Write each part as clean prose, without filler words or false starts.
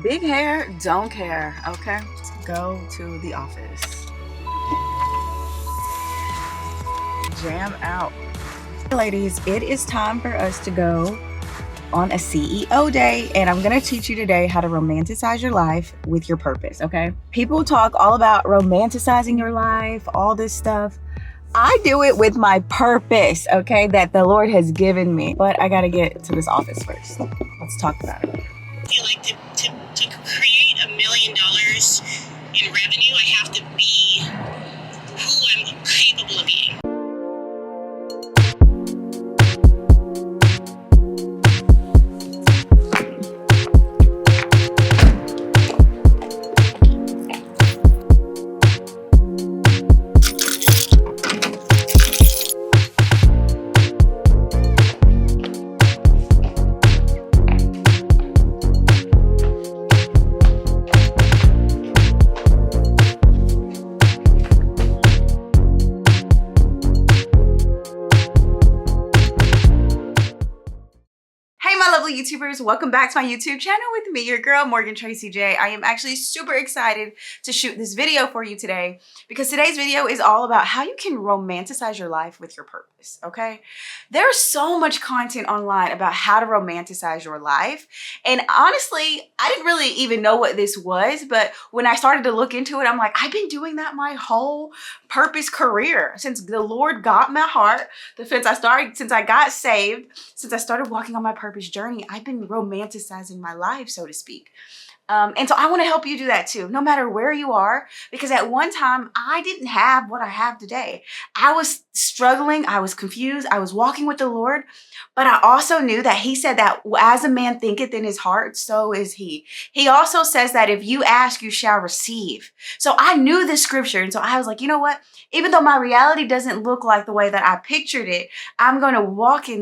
Big hair, don't care, okay? Go to the office. Jam out. Ladies, it is time for us to go on a CEO day, and I'm gonna teach you today how to romanticize your life with your purpose, okay? People talk all about romanticizing your life, all this stuff. I do it with my purpose, okay, that the Lord has given me. But I gotta get to this office first. Let's talk about it. I feel like to create $1 million in revenue, I have to be who I'm capable of being. YouTubers, welcome back to my YouTube channel with me, your girl Morgan Tracy J. I am actually super excited to shoot this video for you today because today's video is all about how you can romanticize your life with your purpose, okay? There's so much content online about how to romanticize your life, and honestly, I didn't really even know what this was, but when I started to look into it, I'm like, I've been doing that my whole purpose career since the Lord got my heart, since I got saved, since I started walking on my purpose journey. I've been romanticizing my life, so to speak. And so I want to help you do that too, no matter where you are, because at one time I didn't have what I have today. I was struggling, I was confused, I was walking with the Lord, but I also knew that He said that as a man thinketh in his heart, so is he. He also says that if you ask, you shall receive. So I knew this scripture, and so I was like, you know what? Even though my reality doesn't look like the way that I pictured it, I'm going to walk in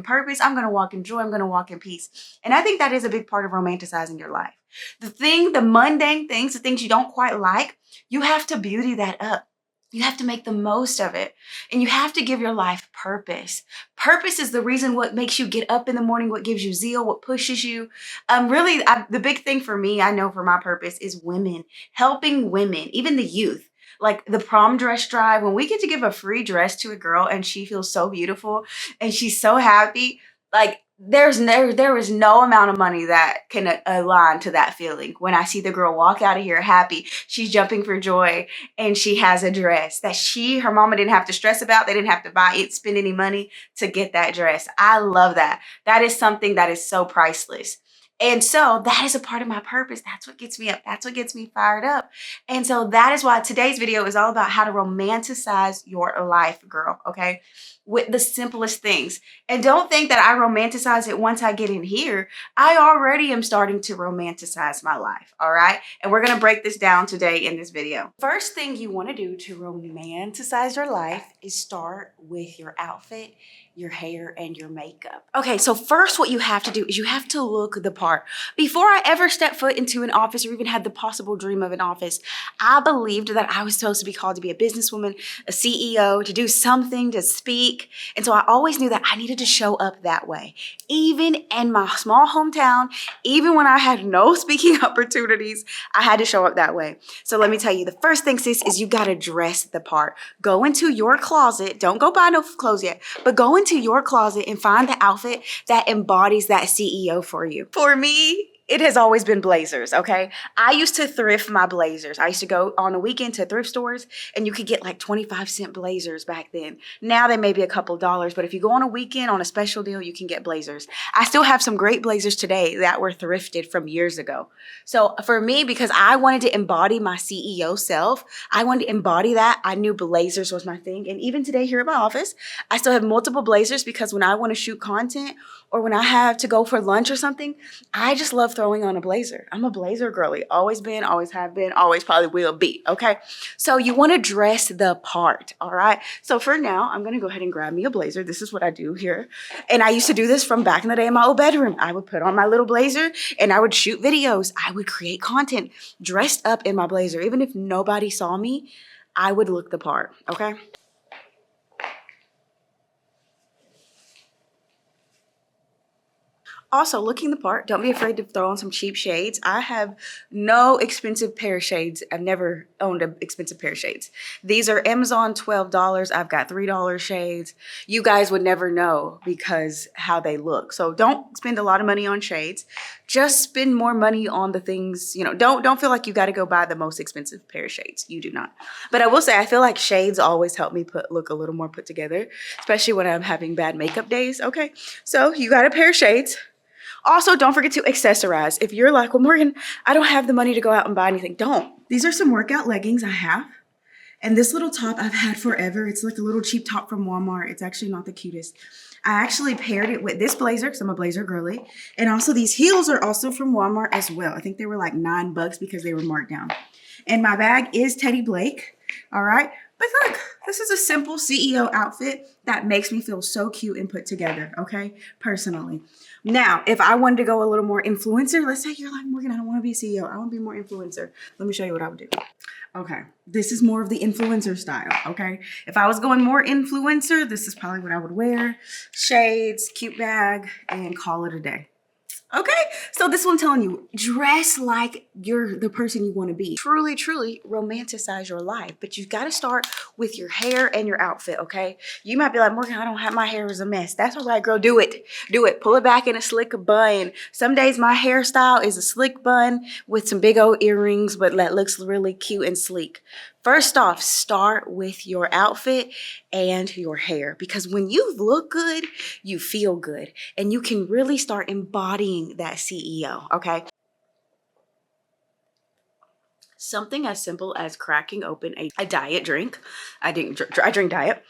purpose, I'm going to walk in joy, I'm going to walk in peace. And I think that is a big part of romanticizing your life. The mundane things, the things you don't quite like, you have to beauty that up. You have to make the most of it. And you have to give your life purpose. Purpose is the reason what makes you get up in the morning, what gives you zeal, what pushes you. The big thing for me, I know for my purpose, is women. Helping women, even the youth. Like the prom dress drive, when we get to give a free dress to a girl and she feels so beautiful and she's so happy, like there is no amount of money that can align to that feeling. When I see the girl walk out of here happy, she's jumping for joy, and she has a dress that her mama didn't have to stress about. They didn't have to buy it, spend any money to get that dress. I love that. That is something that is so priceless. And so that is a part of my purpose. That's what gets me up. That's what gets me fired up. And so that is why today's video is all about how to romanticize your life, girl, okay? With the simplest things. And don't think that I romanticize it once I get in here. I already am starting to romanticize my life, all right? And we're going to break this down today in this video. First thing you want to do to romanticize your life is start with your outfit, your hair, and your makeup. Okay, so first what you have to do is you have to look the part. Before I ever stepped foot into an office or even had the possible dream of an office, I believed that I was supposed to be called to be a businesswoman, a CEO, to do something, to speak. And so I always knew that I needed to show up that way. Even in my small hometown, even when I had no speaking opportunities, I had to show up that way. So let me tell you, the first thing, sis, is you gotta dress the part. Go into your closet, don't go buy no clothes yet, but go into your closet and find the outfit that embodies that CEO for you. For me, it has always been blazers, okay? I used to thrift my blazers. I used to go on a weekend to thrift stores, and you could get like 25-cent blazers back then. Now they may be a couple dollars, but if you go on a weekend on a special deal, you can get blazers. I still have some great blazers today that were thrifted from years ago. So for me, because I wanted to embody my CEO self, I wanted to embody that, I knew blazers was my thing. And even today here at my office, I still have multiple blazers because when I want to shoot content or when I have to go for lunch or something, I just love throwing on a blazer. I'm a blazer girly. Always been, always have been, always probably will be, okay? So you want to dress the part, all right? So for now, I'm going to go ahead and grab me a blazer. This is what I do here. And I used to do this from back in the day in my old bedroom. I would put on my little blazer and I would shoot videos. I would create content dressed up in my blazer. Even if nobody saw me, I would look the part, okay? Also, looking the part, don't be afraid to throw on some cheap shades. I have no expensive pair of shades. I've never owned an expensive pair of shades. These are Amazon $12. I've got $3 shades. You guys would never know because how they look. So don't spend a lot of money on shades. Just spend more money on the things, you know, don't feel like you got to go buy the most expensive pair of shades. You do not. But I will say, I feel like shades always help me look a little more put together, especially when I'm having bad makeup days. Okay, so you got a pair of shades. Also, don't forget to accessorize. If you're like, well, Morgan, I don't have the money to go out and buy anything, don't. These are some workout leggings I have. And this little top I've had forever. It's like a little cheap top from Walmart. It's actually not the cutest. I actually paired it with this blazer because I'm a blazer girly. And also these heels are also from Walmart as well. I think they were like $9 because they were marked down. And my bag is Teddy Blake. All right. But look, this is a simple CEO outfit that makes me feel so cute and put together, okay, personally. Now, if I wanted to go a little more influencer, let's say you're like, Morgan, I don't want to be a CEO. I want to be more influencer. Let me show you what I would do. Okay, this is more of the influencer style, okay? If I was going more influencer, this is probably what I would wear. Shades, cute bag, and call it a day. Okay, so this one telling you, dress like you're the person you want to be. Truly, truly romanticize your life. But you've got to start with your hair and your outfit, okay? You might be like, Morgan, I don't have, my hair is a mess. That's all right, girl, do it. Do it. Pull it back in a slick bun. Some days my hairstyle is a slick bun with some big old earrings, but that looks really cute and sleek. First off, start with your outfit and your hair, because when you look good, you feel good, and you can really start embodying that CEO, okay? Something as simple as cracking open a diet drink. I drink diet.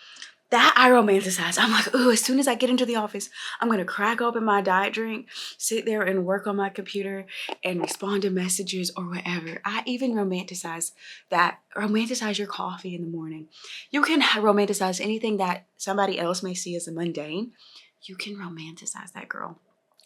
That I romanticize. I'm like, ooh, as soon as I get into the office, I'm going to crack open my diet drink, sit there and work on my computer and respond to messages or whatever. I even romanticize that. Romanticize your coffee in the morning. You can romanticize anything that somebody else may see as a mundane. You can romanticize that, girl.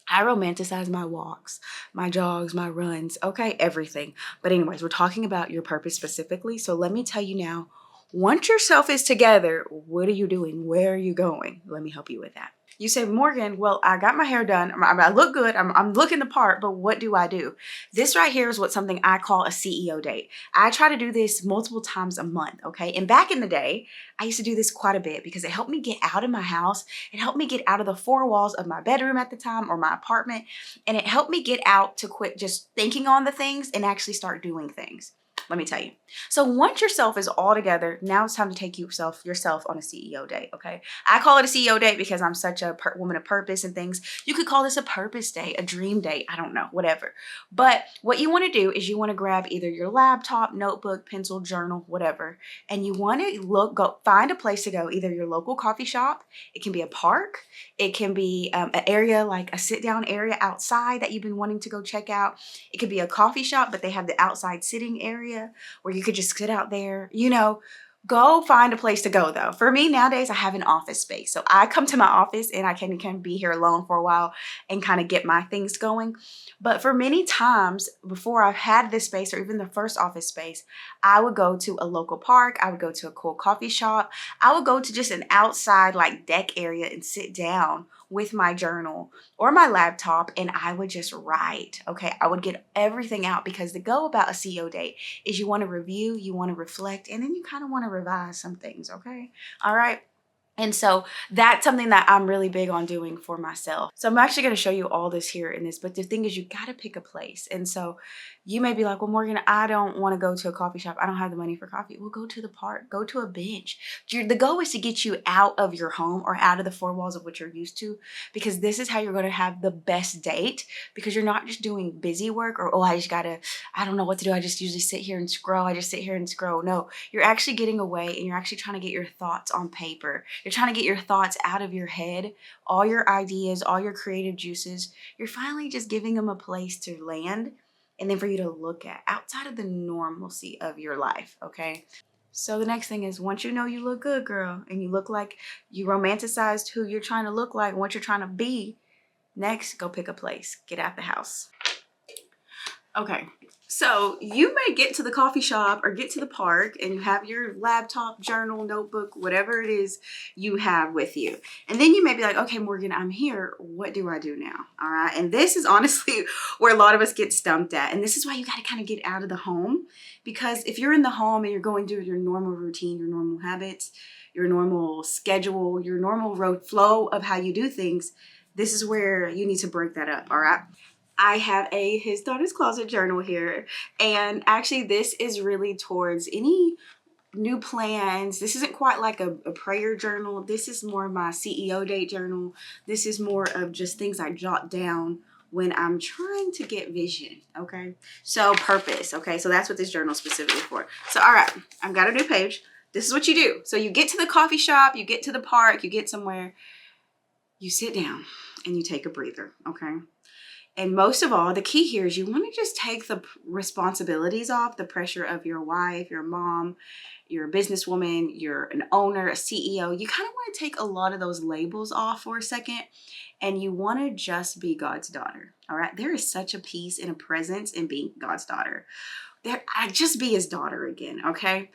I romanticize my walks, my jogs, my runs, okay, everything. But anyways, we're talking about your purpose specifically. So let me tell you now, once yourself is together, what are you doing? Where are you going? Let me help you with that. You say, Morgan, well, I got my hair done. I look good. I'm looking the part, but what do I do? This right here is something I call a CEO date. I try to do this multiple times a month, okay? And back in the day, I used to do this quite a bit because it helped me get out of my house. It helped me get out of the four walls of my bedroom at the time or my apartment. And it helped me get out to quit just thinking on the things and actually start doing things. Let me tell you. So once yourself is all together, now it's time to take yourself on a CEO date, okay? I call it a CEO date because I'm such a woman of purpose and things. You could call this a purpose date, a dream date, I don't know, whatever. But what you want to do is you want to grab either your laptop, notebook, pencil, journal, whatever, and you want to find a place to go, either your local coffee shop, it can be a park, it can be an area like a sit-down area outside that you've been wanting to go check out. It could be a coffee shop, but they have the outside sitting area where you could just sit out there, you know. Go find a place to go though. For me nowadays, I have an office space. So I come to my office and I can be here alone for a while and kind of get my things going. But for many times before I've had this space or even the first office space, I would go to a local park. I would go to a cool coffee shop. I would go to just an outside like deck area and sit down with my journal or my laptop and I would just write, okay? I would get everything out because the go about a CEO date is you want to review, you want to reflect, and then you kind of want to revise some things, okay? All right. And so that's something that I'm really big on doing for myself. So I'm actually going to show you all this here in this, but the thing is you got to pick a place. And so you may be like, well, Morgan, I don't want to go to a coffee shop. I don't have the money for coffee. Well, go to the park, go to a bench. The goal is to get you out of your home or out of the four walls of what you're used to, because this is how you're going to have the best date, because you're not just doing busy work or, oh, I don't know what to do. I just usually sit here and scroll. I just sit here and scroll. No, you're actually getting away and you're actually trying to get your thoughts on paper. You're trying to get your thoughts out of your head, all your ideas, all your creative juices. You're finally just giving them a place to land and then for you to look at outside of the normalcy of your life, okay? So the next thing is, once you know you look good, girl, and you look like you romanticized who you're trying to look like and what you're trying to be, next, go pick a place. Get out the house. Okay, So you may get to the coffee shop or get to the park and you have your laptop, journal, notebook, whatever it is you have with you. And then you may be like, okay, Morgan, I'm here. What do I do now? All right. And this is honestly where a lot of us get stumped at. And this is why you got to kind of get out of the home, because if you're in the home and you're going through your normal routine, your normal habits, your normal schedule, your normal flow of how you do things, this is where you need to break that up. All right. I have a His Daughter's Closet journal here. And actually this is really towards any new plans. This isn't quite like a prayer journal. This is more my CEO date journal. This is more of just things I jot down when I'm trying to get vision, okay? So purpose, okay? So that's what this journal is specifically for. So all right, I've got a new page. This is what you do. So you get to the coffee shop, you get to the park, you get somewhere, you sit down and you take a breather, okay? And most of all, the key here is you want to just take the responsibilities off, the pressure of your wife, your mom, you're a businesswoman, you're an owner, a CEO. You kind of want to take a lot of those labels off for a second, and you want to just be God's daughter. All right. There is such a peace and a presence in being God's daughter. I just be his daughter again. Okay.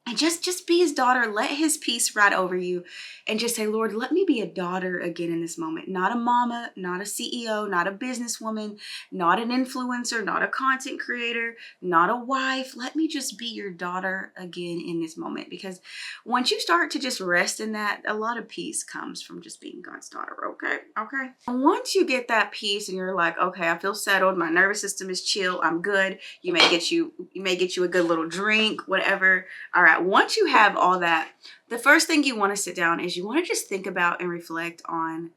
And just be his daughter. Let his peace ride over you and just say, Lord, let me be a daughter again in this moment. Not a mama, not a CEO, not a businesswoman, not an influencer, not a content creator, not a wife. Let me just be your daughter again in this moment. Because once you start to just rest in that, a lot of peace comes from just being God's daughter. Okay. Okay. And once you get that peace and you're like, okay, I feel settled. My nervous system is chill. I'm good. You may get you a good little drink, whatever. All right. Once you have all that, the first thing you want to sit down is you want to just think about and reflect on,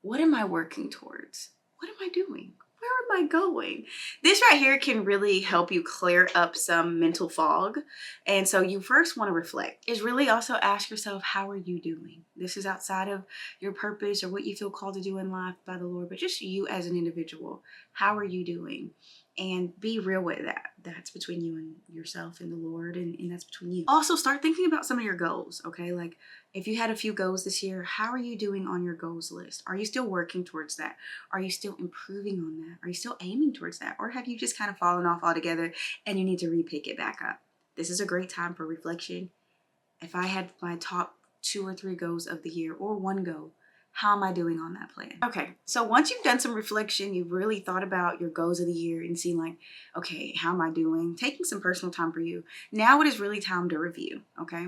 what am I working towards? What am I doing? Where am I going? This right here can really help you clear up some mental fog. And so you first want to reflect is really also ask yourself, how are you doing? This is outside of your purpose or what you feel called to do in life by the Lord, but just you as an individual. How are you doing? And be real with that. That's between you and yourself and the Lord, and that's between you. Also, start thinking about some of your goals, okay? Like if you had a few goals this year, how are you doing on your goals list? Are you still working towards that? Are you still improving on that? Are you still aiming towards that? Or have you just kind of fallen off altogether and you need to re-pick it back up? This is a great time for reflection. If I had my top 2 or 3 goals of the year, or one goal, how am I doing on that plan? Okay, so once you've done some reflection, you've really thought about your goals of the year and seen like, okay, how am I doing? Taking some personal time for you. Now it is really time to review, okay?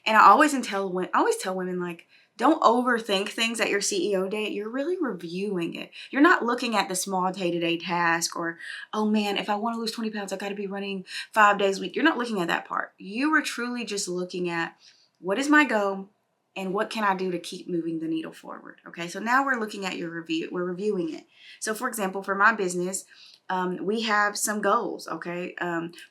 And I always tell women, like, don't overthink things at your CEO date. You're really reviewing it. You're not looking at the small day-to-day task or, oh man, if I want to lose 20 pounds, I got to be running 5 days a week. You're not looking at that part. You are truly just looking at, what is my goal? And what can I do to keep moving the needle forward? Okay, so now we're looking at your review. We're reviewing it. So for example, for my business, we have some goals, okay?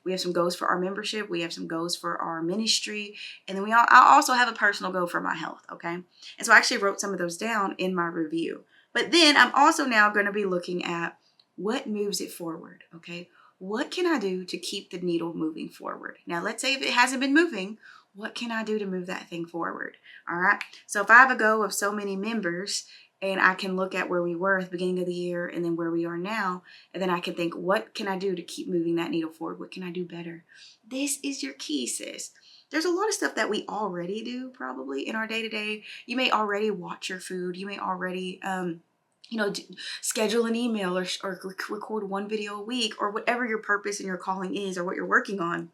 We have some goals for our membership. We have some goals for our ministry. And then I also have a personal goal for my health, okay? And so I actually wrote some of those down in my review. But then I'm also now going to be looking at what moves it forward, okay? What can I do to keep the needle moving forward? Now, let's say if it hasn't been moving, what can I do to move that thing forward? All right. So if I have a goal of so many members and I can look at where we were at the beginning of the year and then where we are now, and then I can think, what can I do to keep moving that needle forward? What can I do better? This is your key, sis. There's a lot of stuff that we already do probably in our day-to-day. You may already watch your food. You may already, schedule an email or record one video a week, or whatever your purpose and your calling is, or what you're working on.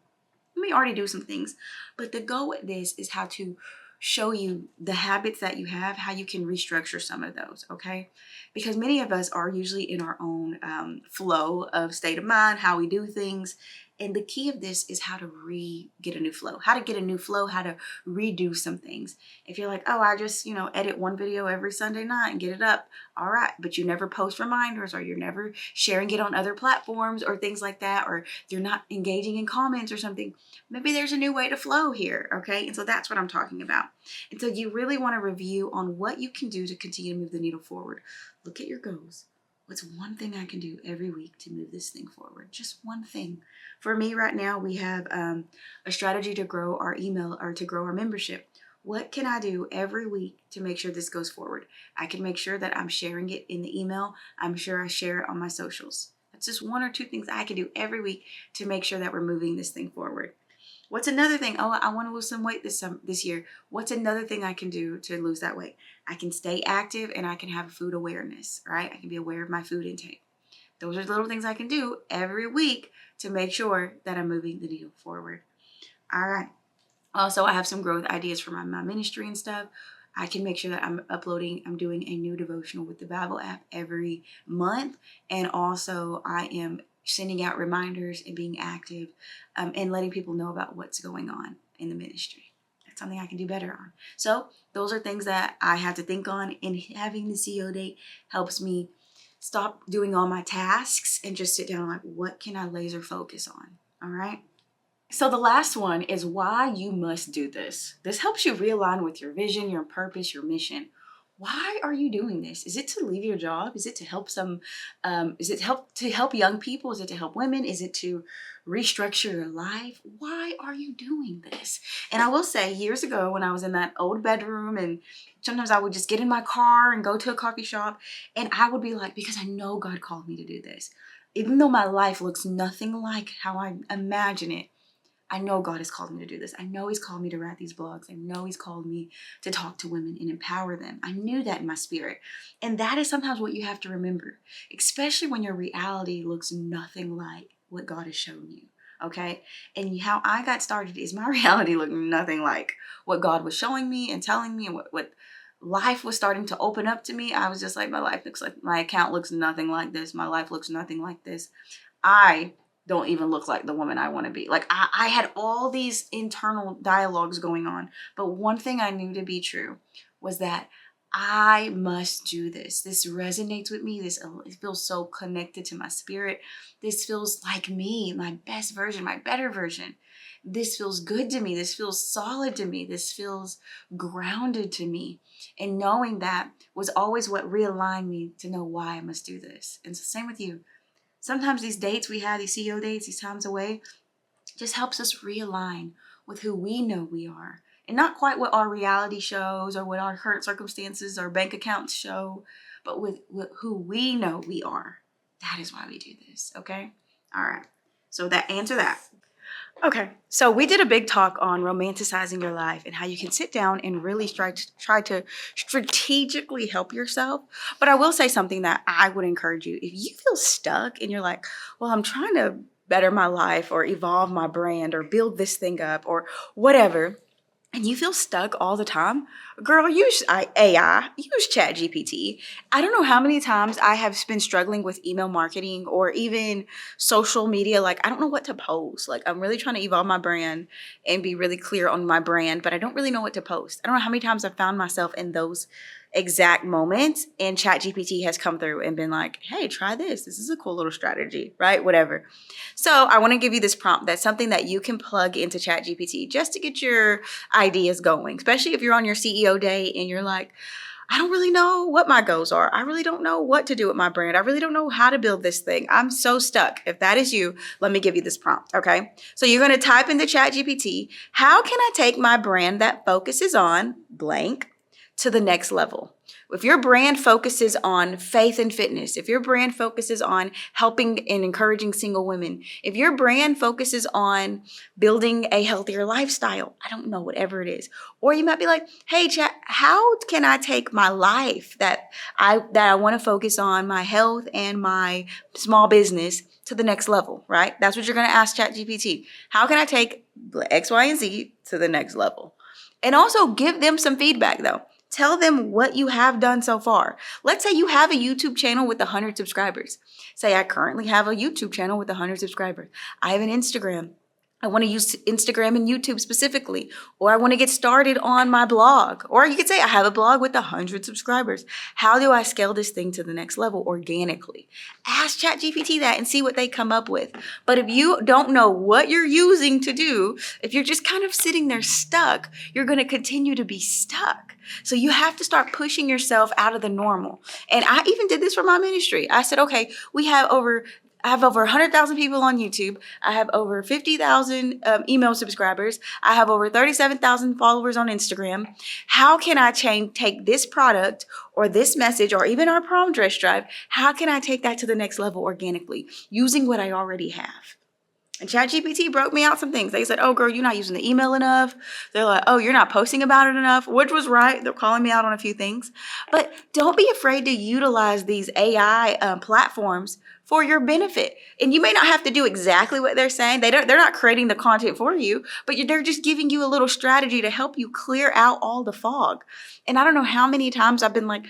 You may already do some things, but the goal with this is how to show you the habits that you have, how you can restructure some of those, okay? Because many of us are usually in our own flow of state of mind, how we do things. And the key of this is how to get a new flow, how to redo some things. If you're like, oh, I just, edit one video every Sunday night and get it up. All right. But you never post reminders, or you're never sharing it on other platforms or things like that, or you're not engaging in comments or something. Maybe there's a new way to flow here. Okay. And so that's what I'm talking about. And so you really want to review on what you can do to continue to move the needle forward. Look at your goals. What's one thing I can do every week to move this thing forward? Just one thing. For me right now, we have a strategy to grow our email, or to grow our membership. What can I do every week to make sure this goes forward? I can make sure that I'm sharing it in the email. I'm sure I share it on my socials. It's just 1 or 2 things I can do every week to make sure that we're moving this thing forward. What's another thing? Oh, I want to lose some weight this year. What's another thing I can do to lose that weight? I can stay active and I can have food awareness, right? I can be aware of my food intake. Those are little things I can do every week to make sure that I'm moving the needle forward. All right. Also, I have some growth ideas for my ministry and stuff. I can make sure that I'm doing a new devotional with the Bible app every month. And also I am sending out reminders and being active and letting people know about what's going on in the ministry. That's something I can do better on. So those are things that I have to think on, and having the CEO date helps me stop doing all my tasks and just sit down and like, what can I laser focus on? All right. So the last one is why you must do this. This helps you realign with your vision, your purpose, your mission. Why are you doing this? Is it to leave your job? Is it to help to help young people? Is it to help women? Is it to restructure your life? Why are you doing this? And I will say, years ago when I was in that old bedroom, and sometimes I would just get in my car and go to a coffee shop, and I would be like, because I know God called me to do this. Even though my life looks nothing like how I imagine it, I know God has called me to do this. I know He's called me to write these blogs. I know He's called me to talk to women and empower them. I knew that in my spirit. And that is sometimes what you have to remember, especially when your reality looks nothing like what God has shown you. Okay? And how I got started is my reality looked nothing like what God was showing me and telling me, and what life was starting to open up to me. I was just like, my account looks nothing like this. My life looks nothing like this. I don't even look like the woman I want to be. Like I had all these internal dialogues going on. But one thing I knew to be true was that I must do this. This resonates with me. It feels so connected to my spirit. This feels like me, my best version, my better version. This feels good to me. This feels solid to me. This feels grounded to me. And knowing that was always what realigned me to know why I must do this. And it's the same with you. Sometimes these dates we have, these CEO dates, these times away, just helps us realign with who we know we are. And not quite what our reality shows or what our current circumstances or bank accounts show, but with who we know we are. That is why we do this, okay? All right. So answer that. Okay, so we did a big talk on romanticizing your life and how you can sit down and really try to strategically help yourself. But I will say something that I would encourage you. If you feel stuck and you're like, well, I'm trying to better my life or evolve my brand or build this thing up or whatever, and you feel stuck all the time, girl, use AI, use ChatGPT. I don't know how many times I have been struggling with email marketing or even social media. Like, I don't know what to post. Like, I'm really trying to evolve my brand and be really clear on my brand, but I don't really know what to post. I don't know how many times I've found myself in those exact moments, and ChatGPT has come through and been like, hey, try this. This is a cool little strategy, right? Whatever. So I want to give you this prompt. That's something that you can plug into ChatGPT just to get your ideas going, especially if you're on your CEO day and you're like, I don't really know what my goals are. I really don't know what to do with my brand. I really don't know how to build this thing. I'm so stuck. If that is you, let me give you this prompt, okay? So you're going to type into ChatGPT, how can I take my brand that focuses on blank to the next level? If your brand focuses on faith and fitness, if your brand focuses on helping and encouraging single women, if your brand focuses on building a healthier lifestyle, I don't know, whatever it is. Or you might be like, hey, chat, how can I take my life that I want to focus on, my health and my small business, to the next level, right? That's what you're going to ask ChatGPT. How can I take X, Y, and Z to the next level? And also give them some feedback though. Tell them what you have done so far. Let's say you have a YouTube channel with 100 subscribers. Say I currently have a YouTube channel with 100 subscribers. I have an Instagram. I want to use Instagram and YouTube specifically, or I want to get started on my blog. Or you could say I have a blog with 100 subscribers. How do I scale this thing to the next level organically? Ask ChatGPT that and see what they come up with. But if you don't know what you're using to do, if you're just kind of sitting there stuck, you're going to continue to be stuck. So you have to start pushing yourself out of the normal. And I even did this for my ministry. I said, okay, we have over I have over 100,000 people on YouTube. I have over 50,000 email subscribers. I have over 37,000 followers on Instagram. How can I take this product or this message or even our prom dress drive? How can I take that to the next level organically using what I already have? And ChatGPT broke me out some things. They said, oh, girl, you're not using the email enough. They're like, oh, you're not posting about it enough, which was right. They're calling me out on a few things. But don't be afraid to utilize these AI platforms for your benefit. And you may not have to do exactly what they're saying. They're not creating the content for you, but they're just giving you a little strategy to help you clear out all the fog. And I don't know how many times I've been like,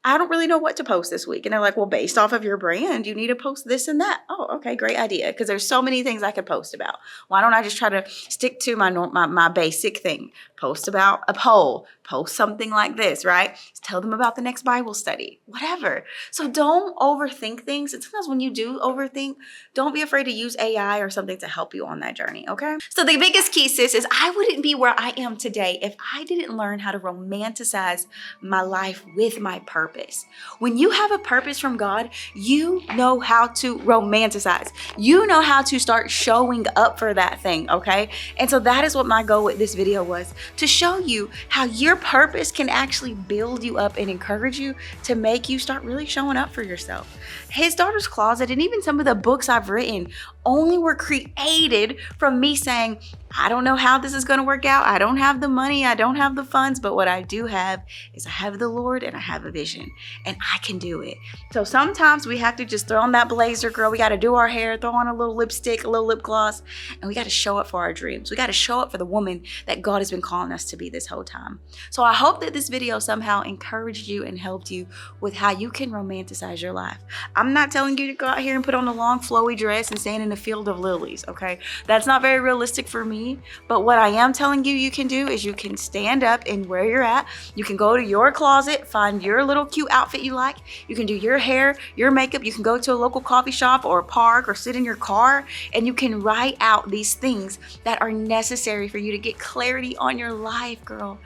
I don't really know what to post this week. And they're like, well, based off of your brand, you need to post this and that. Oh, okay, great idea. Because there's so many things I could post about. Why don't I just try to stick to my basic thing? Post about a poll, post something like this, right? Tell them about the next Bible study, whatever. So don't overthink things. And sometimes when you do overthink, don't be afraid to use AI or something to help you on that journey, okay? So the biggest key, sis, is I wouldn't be where I am today if I didn't learn how to romanticize my life with my purpose. When you have a purpose from God, you know how to romanticize. You know how to start showing up for that thing, okay? And so that is what my goal with this video was, to show you how your purpose can actually build you up and encourage you to make you start really showing up for yourself. His Daughter's Closet and even some of the books I've written only were created from me saying, I don't know how this is going to work out. I don't have the money. I don't have the funds. But what I do have is I have the Lord and I have a vision and I can do it. So sometimes we have to just throw on that blazer, girl. We got to do our hair, throw on a little lipstick, a little lip gloss, and we got to show up for our dreams. We got to show up for the woman that God has been calling us to be this whole time. So I hope that this video somehow encouraged you and helped you with how you can romanticize your life. I'm not telling you to go out here and put on a long flowy dress and stand in a field of lilies, okay? That's not very realistic for me. But what I am telling you you can do is you can stand up and where you're at. You can go to your closet, find your little cute outfit you like. You can do your hair, your makeup. You can go to a local coffee shop or a park or sit in your car and you can write out these things that are necessary for you to get clarity on your life, girl.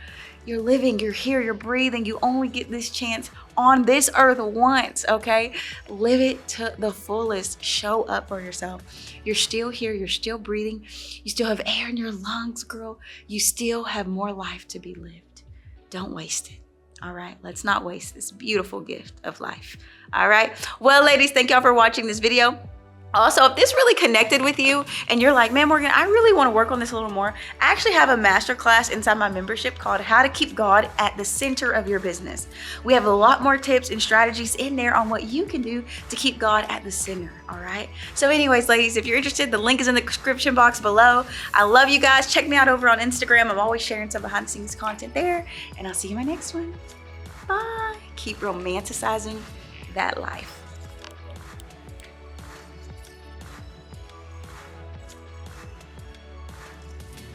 You're living, you're here, you're breathing. You only get this chance on this earth once, okay? Live it to the fullest. Show up for yourself. You're still here, you're still breathing. You still have air in your lungs, girl. You still have more life to be lived. Don't waste it, all right? Let's not waste this beautiful gift of life, all right? Well, ladies, thank y'all for watching this video. Also, if this really connected with you and you're like, man, Morgan, I really want to work on this a little more, I actually have a masterclass inside my membership called How to Keep God at the Center of Your Business. We have a lot more tips and strategies in there on what you can do to keep God at the center, all right? So anyways, ladies, if you're interested, the link is in the description box below. I love you guys. Check me out over on Instagram. I'm always sharing some behind the scenes content there, and I'll see you in my next one. Bye. Keep romanticizing that life.